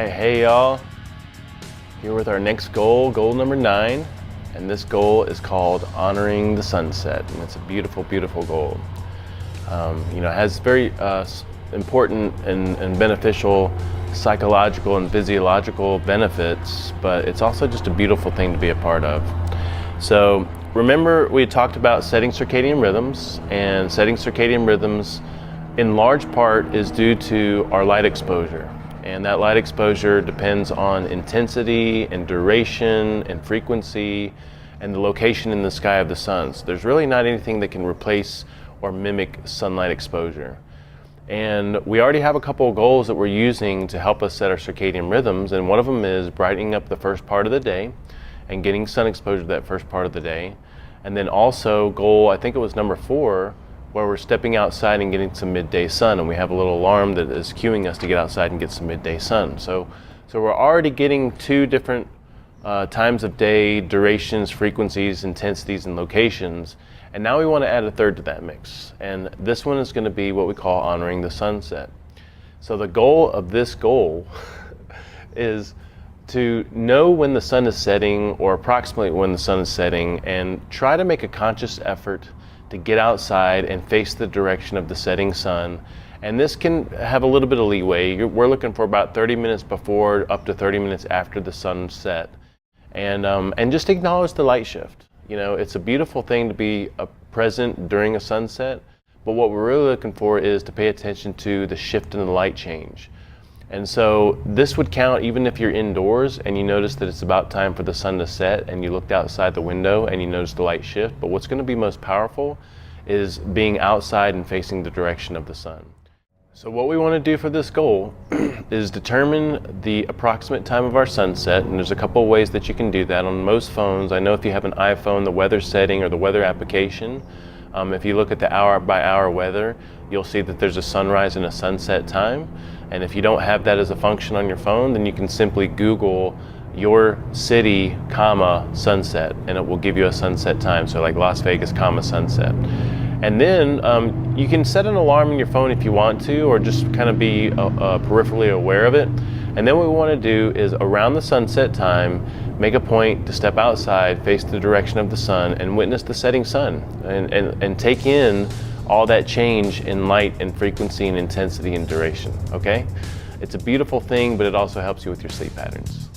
right, hey y'all. Here with our next goal, goal number 9. And this goal is called honoring the sunset. And it's a beautiful, beautiful goal. It has very important and beneficial psychological and physiological benefits, but it's also just a beautiful thing to be a part of. So remember, we talked about setting circadian rhythms, and setting circadian rhythms in large part is due to our light exposure. And that light exposure depends on intensity and duration and frequency and the location in the sky of the sun. So there's really not anything that can replace or mimic sunlight exposure. And we already have a couple of goals that we're using to help us set our circadian rhythms, and one of them is brightening up the first part of the day and getting sun exposure that first part of the day. And then also goal, I think it was number 4, where we're stepping outside and getting some midday sun, and we have a little alarm that is cueing us to get outside and get some midday sun. So we're already getting 2 different times of day, durations, frequencies, intensities, and locations. And now we want to add a third to that mix. And this one is going to be what we call honoring the sunset. So the goal of this goal is to know when the sun is setting, or approximately when the sun is setting, and try to make a conscious effort to get outside and face the direction of the setting sun. And this can have a little bit of leeway. We're looking for about 30 minutes before, up to 30 minutes after the sun set. And just acknowledge the light shift. It's a beautiful thing to be present during a sunset, but what we're really looking for is to pay attention to the shift in the light change. And so this would count even if you're indoors and you notice that it's about time for the sun to set and you looked outside the window and you notice the light shift. But what's going to be most powerful is being outside and facing the direction of the sun. So what we want to do for this goal is determine the approximate time of our sunset, and there's a couple of ways that you can do that on most phones. I know if you have an iPhone, the weather setting or the weather application, if you look at the hour-by-hour weather, you'll see that there's a sunrise and a sunset time. And if you don't have that as a function on your phone, then you can simply Google your city, sunset, and it will give you a sunset time. So like Las Vegas, sunset. And then you can set an alarm in your phone if you want to, or just kind of be peripherally aware of it. And then what we want to do is around the sunset time, make a point to step outside, face the direction of the sun, and witness the setting sun, and take in all that change in light and frequency and intensity and duration, okay? It's a beautiful thing, but it also helps you with your sleep patterns.